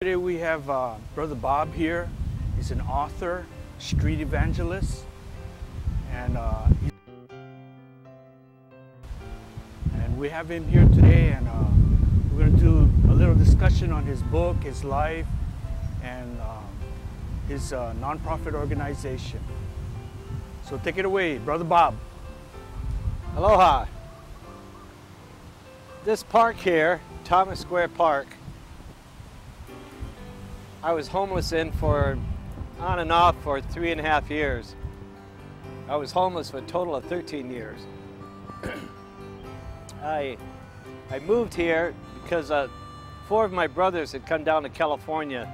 Today we have Brother Bob here. He's an author, street evangelist, and we have him here today, and we're going to do a little discussion on his book, his life, and his nonprofit organization. So take it away, Brother Bob. Aloha. This park here, Thomas Square Park, I was homeless in for on and off for 3.5 years. I was homeless for a total of 13 years. I moved here because 4 of my brothers had come down to California.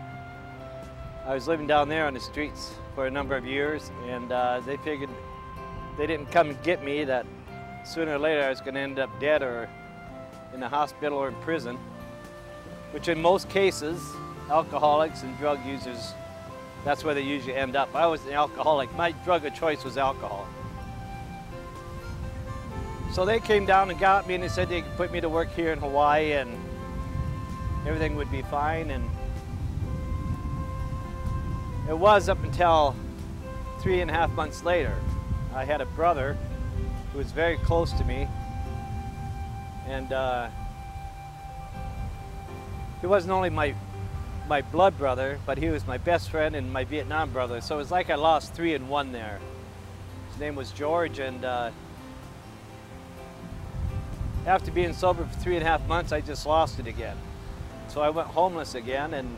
I was living down there on the streets for a number of years, and they figured they didn't come and get me, that sooner or later I was going to end up dead or in a hospital or in prison, which in most cases, alcoholics and drug users, that's where they usually end up. I was an alcoholic. My drug of choice was alcohol. So they came down and got me, and they said they could put me to work here in Hawaii and everything would be fine. And it was up until 3.5 months later. I had a brother who was very close to me, and he wasn't only my blood brother, but he was my best friend and my Vietnam brother. So it was like I lost 3 in 1 there. His name was George, and after being sober for 3.5 months, I just lost it again. So I went homeless again and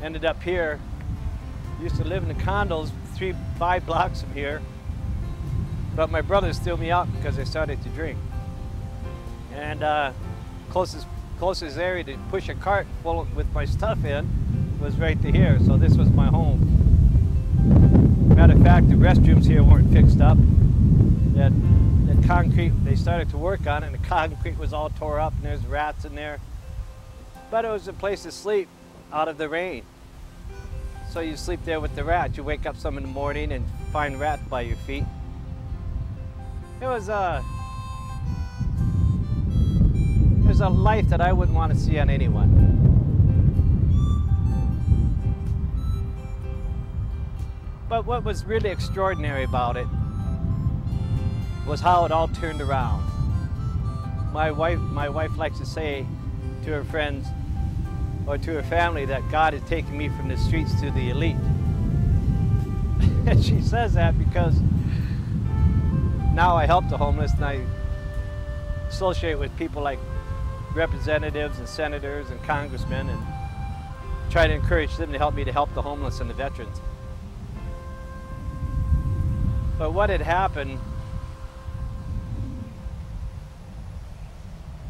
ended up here. Used to live in the condos 5 blocks from here, but my brothers threw me out because I started to drink. And closest area to push a cart full with my stuff in was right to here, so this was my home. Matter of fact, the restrooms here weren't fixed up. The concrete, they started to work on it, and the concrete was all tore up, and there's rats in there. But it was a place to sleep out of the rain. So you sleep there with the rats. You wake up some in the morning and find rats by your feet. It was a life that I wouldn't want to see on anyone. But what was really extraordinary about it was how it all turned around. My wife likes to say to her friends or to her family that God has taken me from the streets to the elite. And she says that because now I help the homeless, and I associate with people like representatives and senators and congressmen, and try to encourage them to help me to help the homeless and the veterans. But what had happened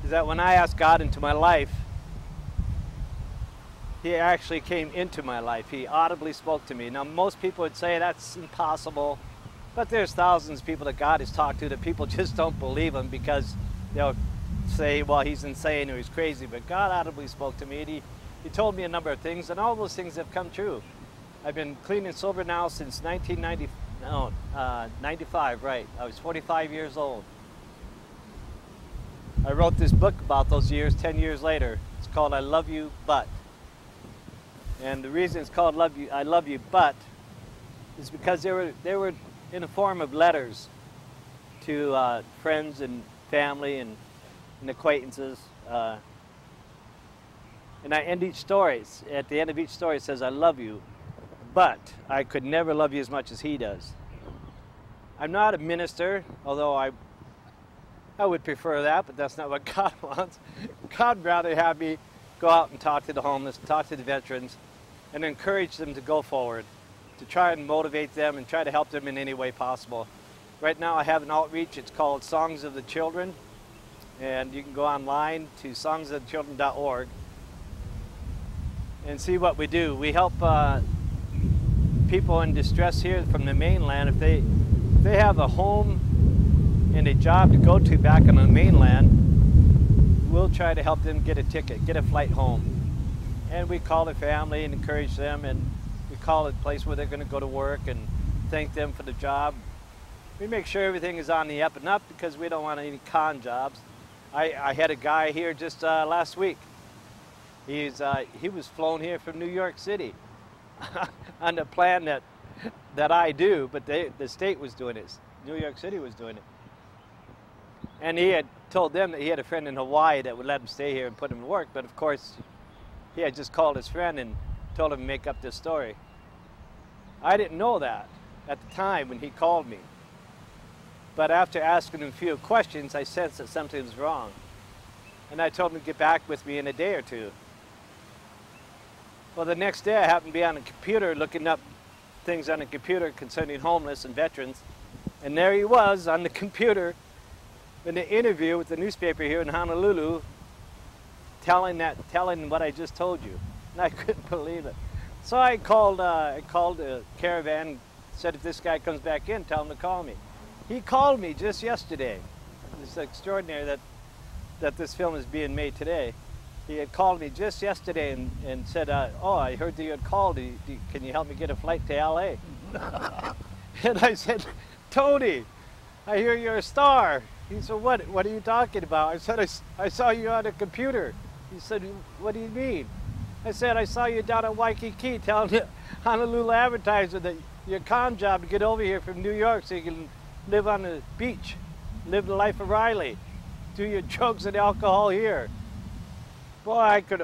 is that when I asked God into my life, He actually came into my life. He audibly spoke to me. Now, most people would say that's impossible, but there's thousands of people that God has talked to that people just don't believe Him because they'll say, well, he's insane or he's crazy. But God audibly spoke to me, and He told me a number of things, and all those things have come true. I've been clean and sober now since 95, right. I was 45 years old. I wrote this book about those years 10 years later. It's called I Love You, But. And the reason it's called I Love You, But is because they were in the form of letters to friends and family and acquaintances. And I end each story, at the end of each story it says, I love you, but I could never love you as much as he does. I'm not a minister, although I would prefer that, but that's not what God wants. God would rather have me go out and talk to the homeless, talk to the veterans, and encourage them to go forward, to try and motivate them and try to help them in any way possible. Right now I have an outreach. It's called Songs of the Children, and you can go online to songsofthechildren.org and see what we do. We help people in distress here from the mainland. If they have a home and a job to go to back on the mainland, we'll try to help them get a ticket, get a flight home. And we call the family and encourage them, and we call it a place where they're going to go to work and thank them for the job. We make sure everything is on the up and up because we don't want any con jobs. I had a guy here just last week He was flown here from New York City on the plan that I do, but the state was doing it. New York City was doing it. And he had told them that he had a friend in Hawaii that would let him stay here and put him to work, but of course, he had just called his friend and told him to make up this story. I didn't know that at the time when he called me. But after asking him a few questions, I sensed that something was wrong. And I told him to get back with me in a day or two. Well, the next day I happened to be on the computer looking up things on the computer concerning homeless and veterans. And there he was on the computer in the interview with the newspaper here in Honolulu, telling what I just told you. And I couldn't believe it. So I called the caravan, said if this guy comes back in, tell him to call me. He called me just yesterday. It's extraordinary that this film is being made today. He had called me just yesterday and said, oh, I heard that you had called. Can you help me get a flight to LA? And I said, Tony, I hear you're a star. He said, what are you talking about? I said, I saw you on a computer. He said, what do you mean? I said, I saw you down at Waikiki telling the Honolulu Advertiser that your con job to get over here from New York so you can live on the beach, live the life of Riley, do your drugs and alcohol here. Boy, I could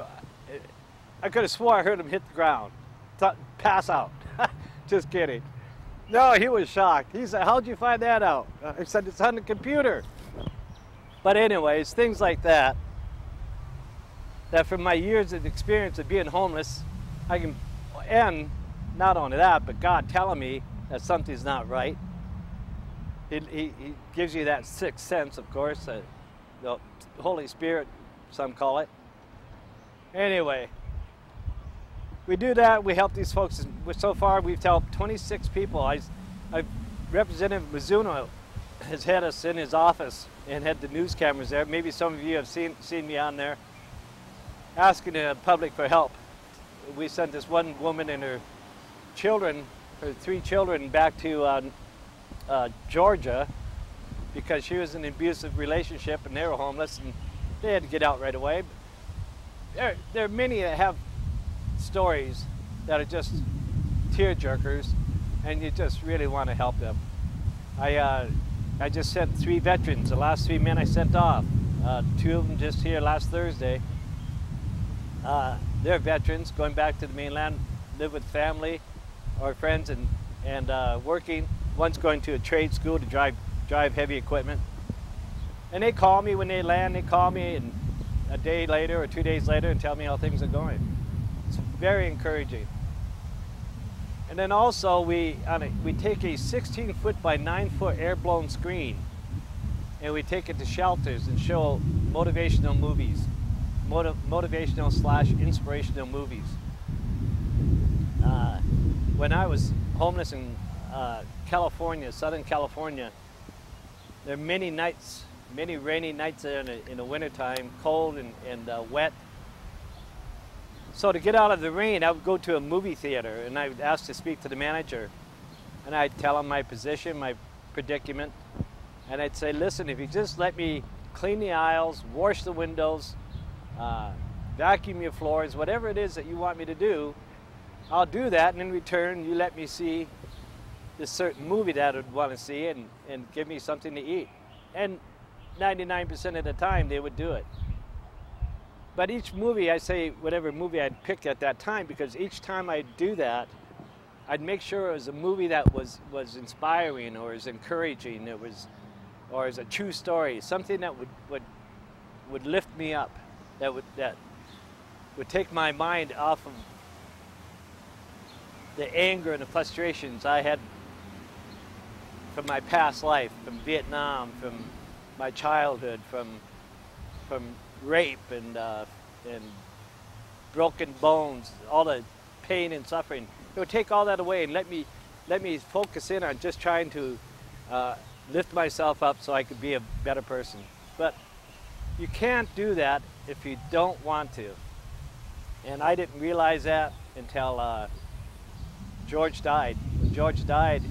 have swore I heard him hit the ground, pass out. Just kidding. No, he was shocked. He said, how'd you find that out? I said, it's on the computer. But anyways, things like that from my years of experience of being homeless, and not only that, but God telling me that something's not right. He gives you that sixth sense, of course, the Holy Spirit, some call it. Anyway, we do that. We help these folks. So far, we've helped 26 people. Representative Mizuno has had us in his office and had the news cameras there. Maybe some of you have seen me on there asking the public for help. We sent this one woman and her children, her 3 children, back to Georgia because she was in an abusive relationship and they were homeless and they had to get out right away. There are many that have stories that are just tear-jerkers and you just really want to help them. I just sent 3 veterans, the last 3 men I sent off. 2 of them just here last Thursday. They're veterans going back to the mainland, live with family or friends and working. One's going to a trade school to drive heavy equipment. And they call me when they land, they call me and a day later or 2 days later and tell me how things are going. It's very encouraging. And then also we take a 16-foot by 9-foot air-blown screen and we take it to shelters and show motivational movies, motivational / inspirational movies. When I was homeless in California, Southern California, there are many nights, many rainy nights there in the wintertime, cold and wet. So to get out of the rain, I would go to a movie theater and I would ask to speak to the manager. And I'd tell him my position, my predicament. And I'd say, listen, if you just let me clean the aisles, wash the windows, vacuum your floors, whatever it is that you want me to do, I'll do that. And in return, you let me see this certain movie that I would want to see and give me something to eat. And 99% of the time, they would do it. But each movie, I say whatever movie I'd pick at that time, because each time I'd do that, I'd make sure it was a movie that was inspiring or was encouraging, or is a true story, something that would lift me up, that would take my mind off of the anger and the frustrations I had from my past life, from Vietnam, from my childhood, from rape and broken bones, all the pain and suffering. It would take all that away and let me focus in on just trying to lift myself up so I could be a better person. But you can't do that if you don't want to. And I didn't realize that until George died. When George died,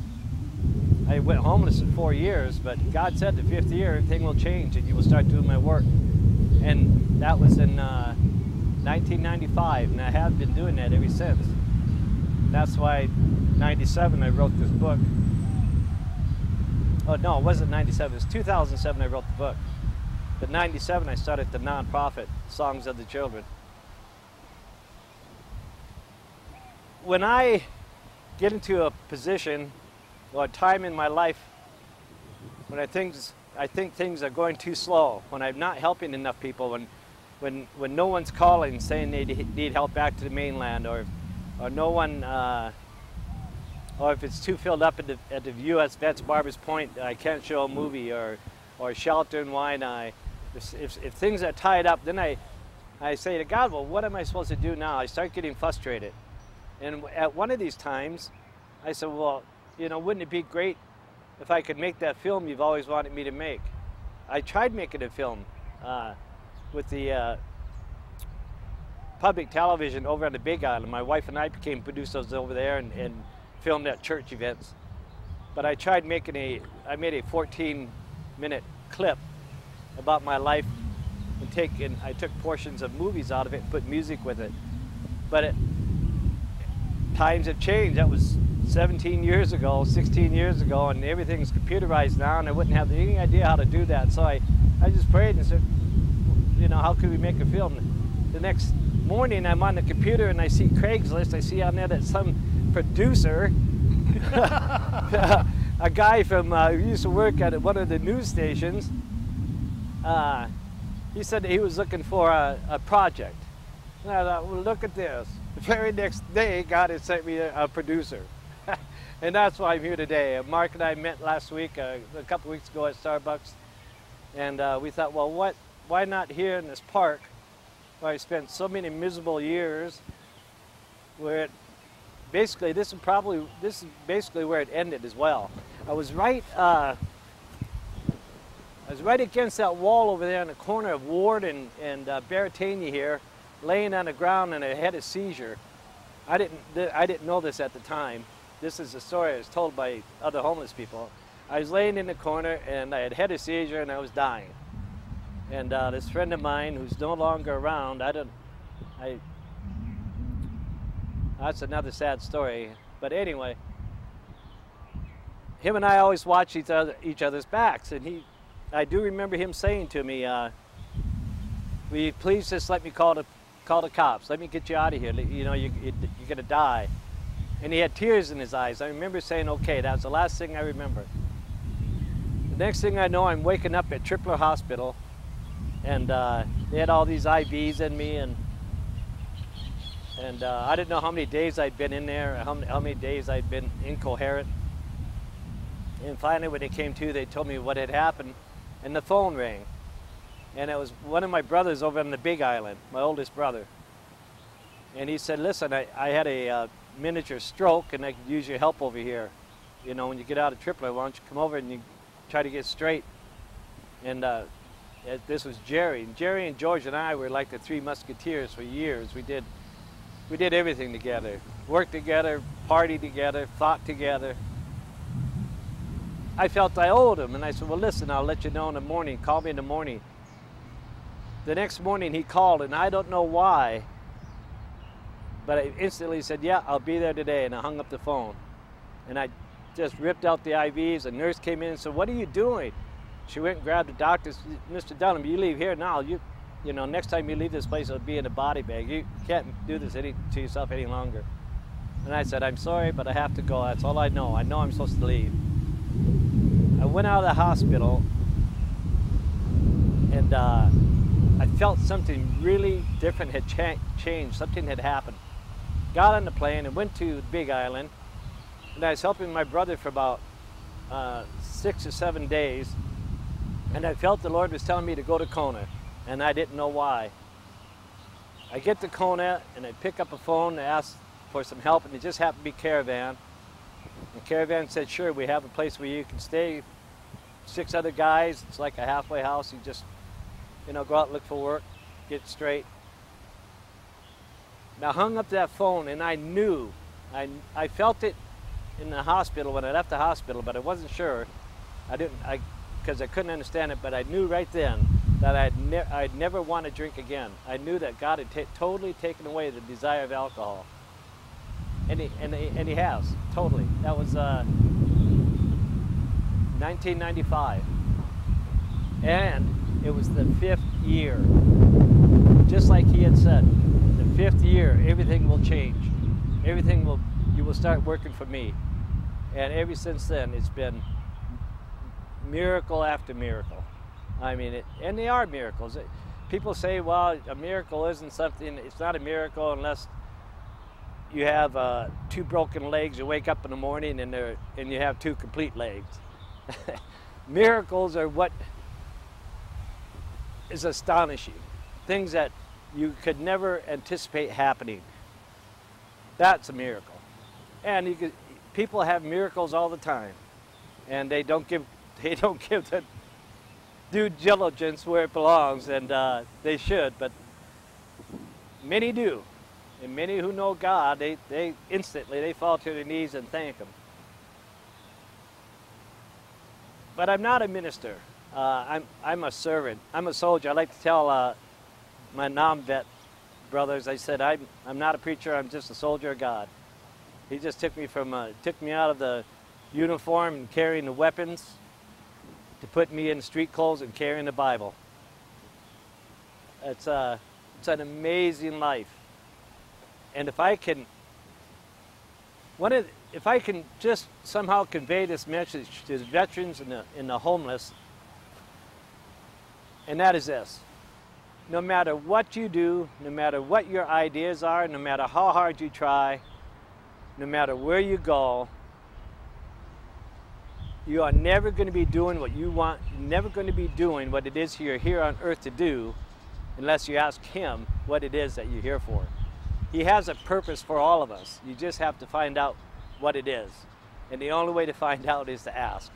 I went homeless for 4 years, but God said the 5th year, everything will change and you will start doing my work. And that was in 1995, and I have been doing that ever since. That's why 97 I wrote this book. Oh no, it wasn't 97, it was 2007 I wrote the book. But 97 I started the nonprofit, Songs of the Children. When I get into a position or a time in my life when I think things are going too slow, when I'm not helping enough people, when no one's calling saying they need help back to the mainland, or no one, or if it's too filled up at the U.S. Vets Barbers Point, I can't show a movie, or Shelter in Waianae. If things are tied up, then I say to God, well, what am I supposed to do now? I start getting frustrated. And at one of these times, I said, well, you know, wouldn't it be great if I could make that film you've always wanted me to make? I tried making a film with the public television over on the Big Island. My wife and I became producers over there and filmed at church events. But I tried making I made a 14-minute clip about my life and I took portions of movies out of it and put music with it. But times have changed. That was 17 years ago, 16 years ago, and everything's computerized now, and I wouldn't have any idea how to do that. So I just prayed and said, you know, how could we make a film? The next morning I'm on the computer and I see Craigslist. I see on there that some producer, a guy from who used to work at one of the news stations, he said that he was looking for a project. And I thought, well, look at this. The very next day, God had sent me a producer. And that's why I'm here today. Mark and I met last week, a couple weeks ago at Starbucks. And we thought, well, why not here in this park where I spent so many miserable years, where basically, this is basically where it ended as well. I was right against that wall over there in the corner of Ward and Baratania here, laying on the ground, and I had a seizure. I didn't know this at the time. This is a story I was told by other homeless people. I was laying in the corner and I had a seizure and I was dying. And this friend of mine who's no longer around, that's another sad story. But anyway, him and I always watched each other's backs, and I do remember him saying to me, will you please just let me call the cops, let me get you out of here, you know, you're gonna die. And he had tears in his eyes. I remember saying, okay, that was the last thing I remember. The next thing I know, I'm waking up at Tripler Hospital, and they had all these IVs in me, and I didn't know how many days I'd been in there, how many days I'd been incoherent. And finally, when they came to, they told me what had happened, and the phone rang. And it was one of my brothers over on the Big Island, my oldest brother. And he said, listen, I had a miniature stroke and I could use your help over here. You know, when you get out of Tripler, why don't you come over and you try to get straight? And this was Jerry. And Jerry and George and I were like the three musketeers for years. We did everything together. Worked together, partied together, fought together. I felt I owed him, and I said, well, listen, I'll let you know in the morning. Call me in the morning. The next morning he called, and I don't know why, but I instantly said, yeah, I'll be there today, and I hung up the phone. And I just ripped out the IVs. A nurse came in and said, what are you doing? She went and grabbed the doctor. Mr. Dunham, you leave here now. You know, next time you leave this place, it'll be in a body bag. You can't do this to yourself any longer. And I said, I'm sorry, but I have to go. That's all I know. I know I'm supposed to leave. I went out of the hospital, and I felt something really different had changed. Something had happened. Got on the plane and went to the Big Island, and I was helping my brother for about 6 or 7 days, and I felt the Lord was telling me to go to Kona, and I didn't know why. I get to Kona, and I pick up a phone to ask for some help, and it just happened to be Caravan. And Caravan said, sure, we have a place where you can stay. 6 other guys, it's like a halfway house. You just, you know, go out and look for work, get straight. Now, I hung up that phone, and I knew, I felt it in the hospital when I left the hospital, but I wasn't sure. Because I couldn't understand it, but I knew right then that I'd never want to drink again. I knew that God had totally taken away the desire of alcohol. And he has, totally. That was 1995. And it was the 5th year. Just like he had said, the 5th year, everything will change. You will start working for me. And ever since then, it's been miracle after miracle. I mean, and they are miracles. People say, well, a miracle isn't something, it's not a miracle unless you have 2 broken legs, you wake up in the morning and you have 2 complete legs. Miracles are what is astonishing. Things that you could never anticipate happening. That's a miracle. And people have miracles all the time, and they don't give the due diligence where it belongs, and they should, but many do. And many who know God, they instantly fall to their knees and thank Him. But I'm not a minister. I'm a servant. I'm a soldier. I like to tell my non-vet brothers, I said, I'm not a preacher. I'm just a soldier of God. He just took me out of the uniform and carrying the weapons to put me in street clothes and carrying the Bible. It's an amazing life. And if I can just somehow convey this message to the veterans and the homeless, and that is this: no matter what you do, no matter what your ideas are, no matter how hard you try, no matter where you go, you are never going to be doing what you want, never going to be doing what it is you're here on earth to do unless you ask Him what it is that you're here for. He has a purpose for all of us. You just have to find out what it is. And the only way to find out is to ask.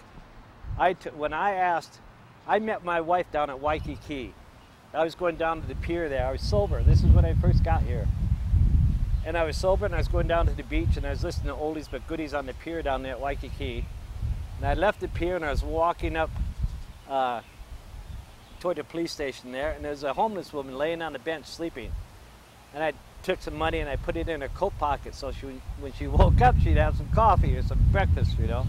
When I asked, I met my wife down at Waikiki. I was going down to the pier there. I was sober. This is when I first got here. And I was sober, and I was going down to the beach, and I was listening to oldies but goodies on the pier down there at Waikiki. And I left the pier, and I was walking up toward the police station there, and there was a homeless woman laying on the bench sleeping. And I took some money and I put it in her coat pocket so when she woke up, she'd have some coffee or some breakfast, you know.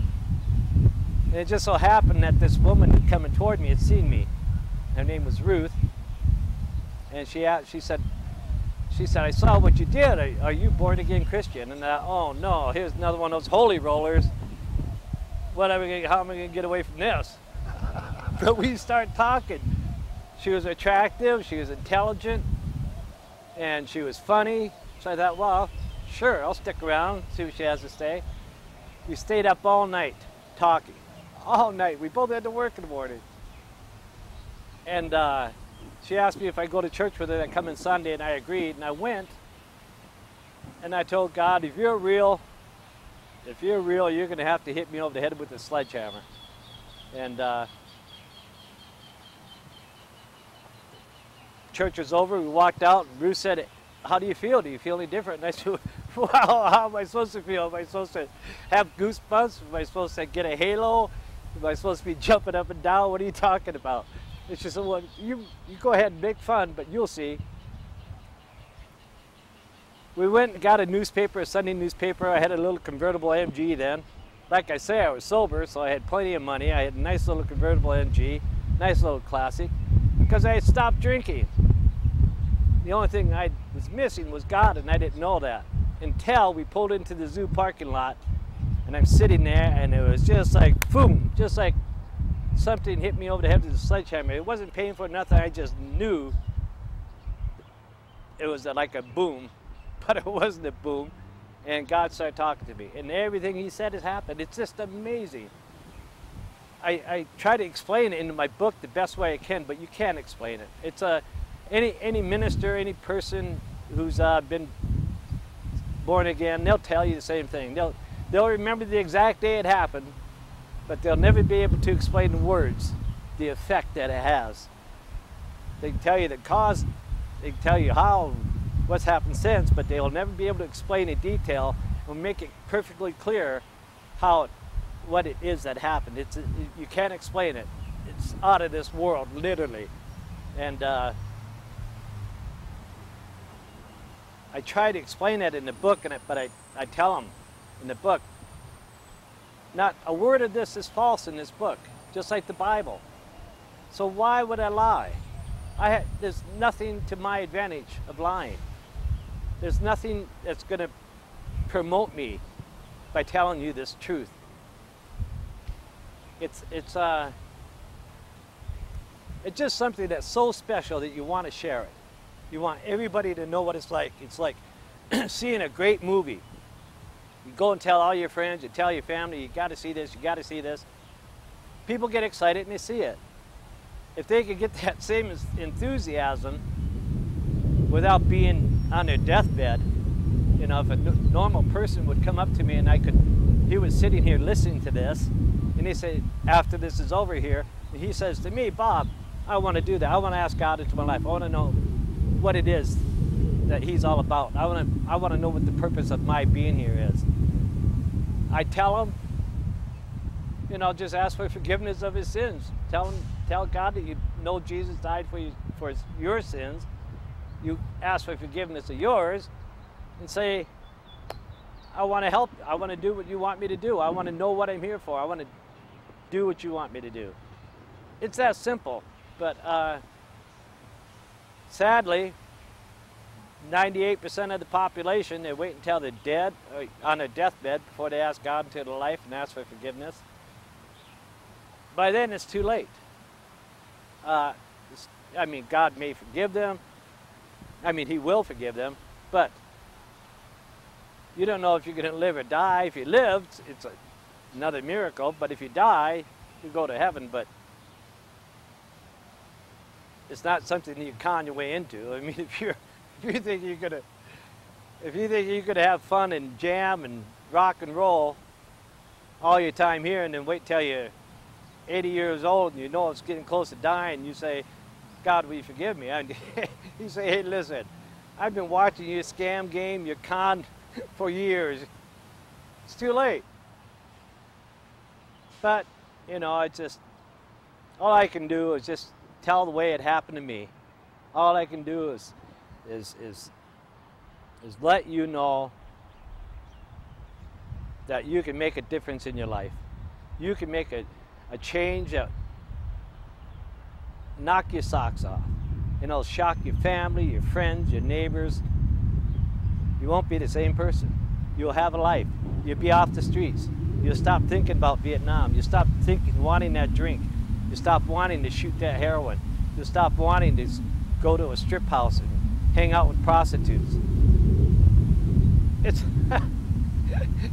And it just so happened that this woman coming toward me had seen me. Her name was Ruth. And she said, I saw what you did. Are you born again Christian? And oh no, here's another one of those holy rollers. How am I going to get away from this? But we started talking. She was attractive, she was intelligent, and she was funny. So I thought, well, sure, I'll stick around, see what she has to say. We stayed up all night talking. All night. We both had to work in the morning. And she asked me if I go to church with her that coming Sunday, and I agreed, and I went. And I told God, if you're real, you're going to have to hit me over the head with a sledgehammer. And church was over, we walked out, and Bruce said, how do you feel? Do you feel any different? And I said, wow, how am I supposed to feel? Am I supposed to have goosebumps? Am I supposed to get a halo? Am I supposed to be jumping up and down? What are you talking about? It's just, well, you go ahead and make fun, but you'll see. We went and got a newspaper, a Sunday newspaper. I had a little convertible MG then. Like I say, I was sober, so I had plenty of money. I had a nice little convertible MG, nice little classic, because I had stopped drinking. The only thing I was missing was God, and I didn't know that until we pulled into the zoo parking lot, and I'm sitting there, and it was just like, boom, just like something hit me over the head with a sledgehammer. It wasn't painful or nothing. I just knew it was like a boom, but it wasn't a boom, and God started talking to me, and everything He said has happened. It's just amazing. I try to explain it in my book the best way I can, but you can't explain it. It's any minister, any person who's been born again, they'll tell you the same thing. They'll remember the exact day it happened, but they'll never be able to explain in words the effect that it has. They can tell you the cause, they can tell you how, what's happened since, but they'll never be able to explain in detail or make it perfectly clear what it is that happened. You can't explain it. It's out of this world, literally. And I try to explain that in the book, but I tell them in the book, not a word of this is false in this book, just like the Bible. So why would I lie? There's nothing to my advantage of lying. There's nothing that's going to promote me by telling you this truth. It's just something that's so special that you want to share it. You want everybody to know what it's like. It's like seeing a great movie. You go and tell all your friends, you tell your family, you got to see this, you got to see this. People get excited and they see it. If they could get that same enthusiasm without being on their deathbed, you know, if a normal person would come up to me and he was sitting here listening to this, and he said, after this is over here, and he says to me, Bob, I want to do that. I want to ask God into my life. I want to know what it is that he's all about. I want to know what the purpose of my being here is. I tell him, you know, just ask for forgiveness of his sins. Tell God that you know Jesus died for your sins. You ask for forgiveness of yours, and say, I want to help. I want to do what you want me to do. I want to know what I'm here for. I want to do what you want me to do. It's that simple. But sadly, 98% of the population, they wait until they're dead, or on their deathbed, before they ask God into their life and ask for forgiveness. By then, it's too late. I mean, God may forgive them. I mean, he will forgive them, but you don't know if you're going to live or die. If you live, it's another miracle, but if you die, you go to heaven, but it's not something you con your way into. I mean, if you think you're gonna have fun and jam and rock and roll all your time here, and then wait till you're 80 years old and you know it's getting close to dying, you say, God, will you forgive me? And you say, hey, listen, I've been watching your scam game, your con for years. It's too late. But, you know, it's just, all I can do is just tell the way it happened to me. All I can do is let you know that you can make a difference in your life. You can make a change that knock your socks off. And it'll shock your family, your friends, your neighbors. You won't be the same person. You'll have a life. You'll be off the streets. You'll stop thinking about Vietnam. You'll stop wanting that drink. You stop wanting to shoot that heroin. You stop wanting to go to a strip house and hang out with prostitutes. It's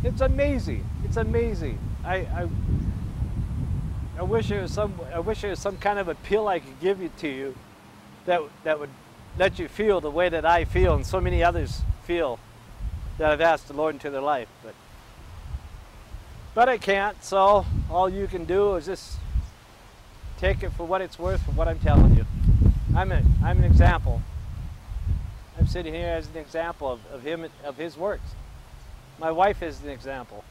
it's amazing. It's amazing. I wish there was some kind of a pill I could give to you that would let you feel the way that I feel and so many others feel that have asked the Lord into their life. But I can't. So all you can do is just take it for what it's worth, for what I'm telling you. I'm an example. I'm sitting here as an example of his works. My wife is an example.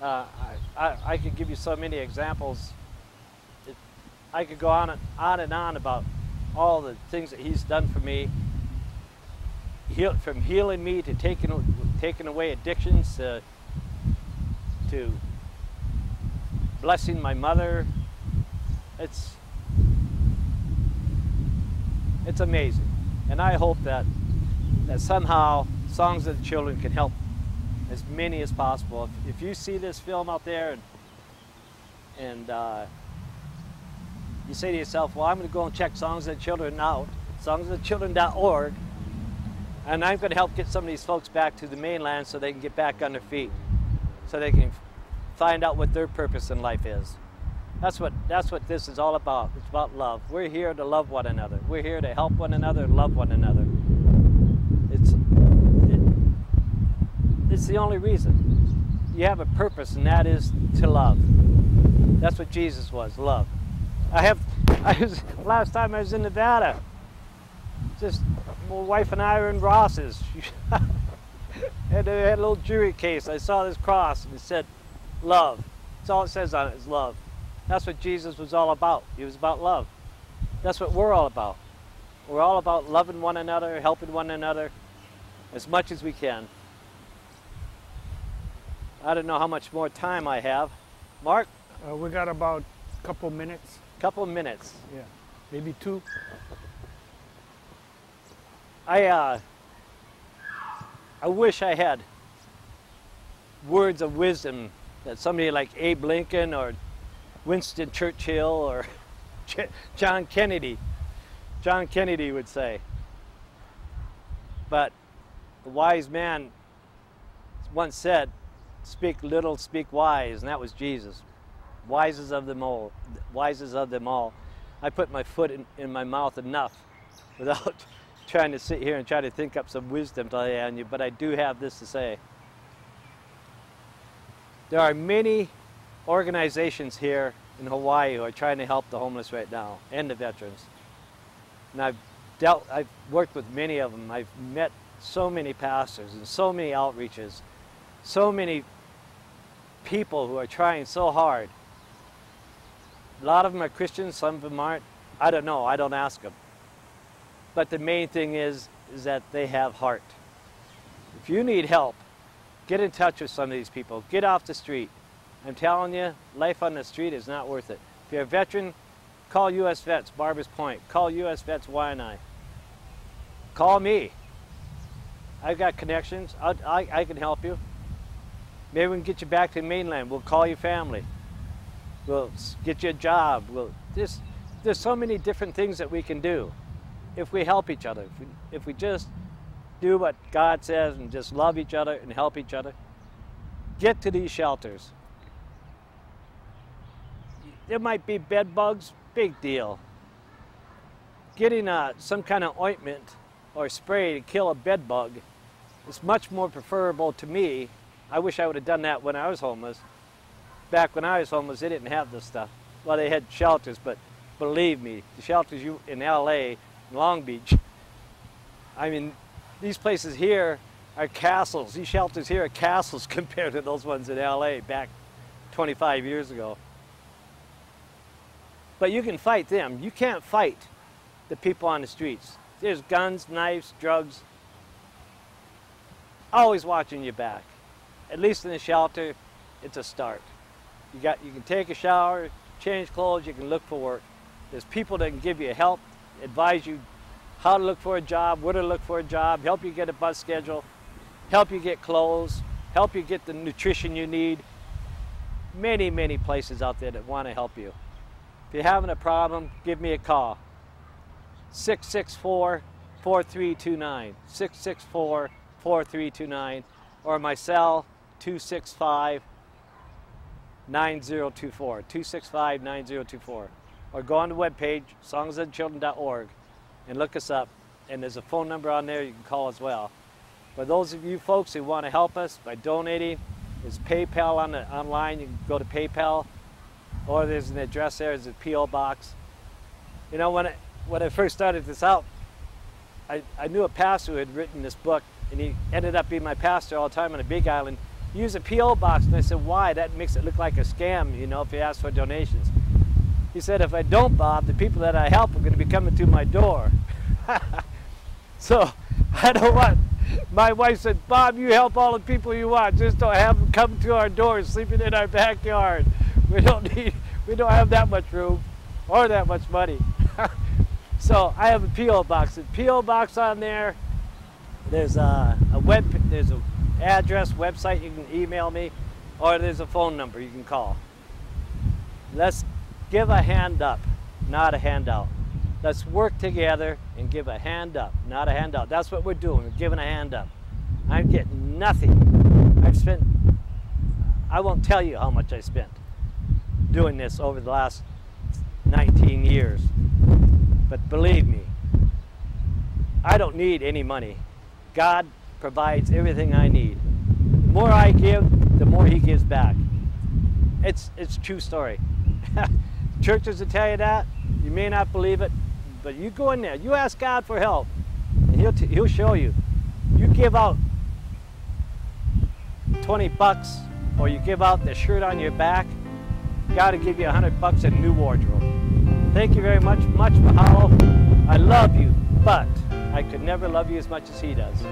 I could give you so many examples. I could go on and on about all the things that he's done for me. From healing me to taking away addictions to blessing my mother. It's amazing. And I hope that somehow Songs of the Children can help as many as possible. If you see this film out there and you say to yourself, well, I'm going to go and check Songs of the Children out, songsofthechildren.org, and I'm going to help get some of these folks back to the mainland so they can get back on their feet, so they can find out what their purpose in life is. That's what this is all about. It's about love. We're here to love one another. We're here to help one another and love one another. It's the only reason. You have a purpose, and that is to love. That's what Jesus was, love. Last time I was in Nevada, just my wife and I were in Ross's. And they had a little jewelry case. I saw this cross, and it said, love. That's all it says on it is love. That's what Jesus was all about. He was about love. That's what we're all about. We're all about loving one another, helping one another as much as we can. I don't know how much more time I have. Mark? We got about a couple minutes. Couple of minutes. Yeah, maybe 2. I wish I had words of wisdom that somebody like Abe Lincoln or Winston Churchill or John Kennedy would say. But the wise man once said, "Speak little, speak wise," and that was Jesus. Wisest of them all. Wisest of them all. I put my foot in my mouth enough without trying to sit here and try to think up some wisdom to lay on you, but I do have this to say. There are many organizations here in Hawaii who are trying to help the homeless right now and the veterans. And I've worked with many of them. I've met so many pastors and so many outreaches, so many people who are trying so hard. A lot of them are Christians, some of them aren't. I don't know, I don't ask them. But the main thing is that they have heart. If you need help, get in touch with some of these people. Get off the street. I'm telling you, life on the street is not worth it. If you're a veteran, call U.S. Vets, Barbers Point. Call U.S. Vets, Waianae. Call me. I've got connections. I can help you. Maybe we can get you back to the mainland. We'll call your family. We'll get you a job. There's so many different things that we can do if we help each other. If we just do what God says and just love each other and help each other. Get to these shelters. There might be bed bugs, big deal. Getting some kind of ointment or spray to kill a bed bug is much more preferable to me. I wish I would have done that when I was homeless. Back when I was homeless, they didn't have this stuff. Well, they had shelters, but believe me, the shelters in LA, Long Beach, I mean, these places here are castles. These shelters here are castles compared to those ones in LA back 25 years ago. But you can fight them. You can't fight the people on the streets. There's guns, knives, drugs. Always watching your back. At least in the shelter, it's a start. You can take a shower, change clothes, you can look for work. There's people that can give you help, advise you how to look for a job, where to look for a job, help you get a bus schedule, help you get clothes, help you get the nutrition you need. Many, many places out there that want to help you. If you're having a problem, give me a call. 664-4329, 664-4329, or my cell, 265-9024, 265-9024. Or go on the webpage, songsofchildren.org, and look us up. And there's a phone number on there you can call as well. For those of you folks who want to help us by donating, there's PayPal online. You can go to PayPal, or there's an address there. There's a P.O. box. You know, when I first started this out, I knew a pastor who had written this book, and he ended up being my pastor all the time on the Big Island. He used a P.O. box, and I said, why? That makes it look like a scam, you know, if you ask for donations. He said, if I don't, Bob, the people that I help are going to be coming to my door. So, I don't want, my wife said, Bob, you help all the people you want, just don't have them come to our door, sleeping in our backyard. We don't have that much room or that much money. So I have a P.O. box. The P.O. box on there. There's there's an address, website you can email me, or there's a phone number you can call. Let's give a hand up, not a handout. Let's work together and give a hand up, not a handout. That's what we're doing. We're giving a hand up. I'm getting nothing. I won't tell you how much I spent doing this over the last 19 years. But believe me, I don't need any money. God provides everything I need. The more I give, the more He gives back. It's a true story. Churches will tell you that. You may not believe it, but you go in there, you ask God for help, and He'll show you. You give out 20 bucks, or you give out the shirt on your back, God will give you $100 and a new wardrobe. Thank you very much. Much mahalo. I love you, but I could never love you as much as he does.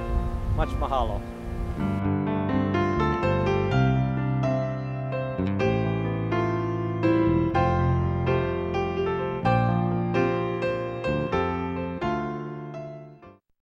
Much mahalo.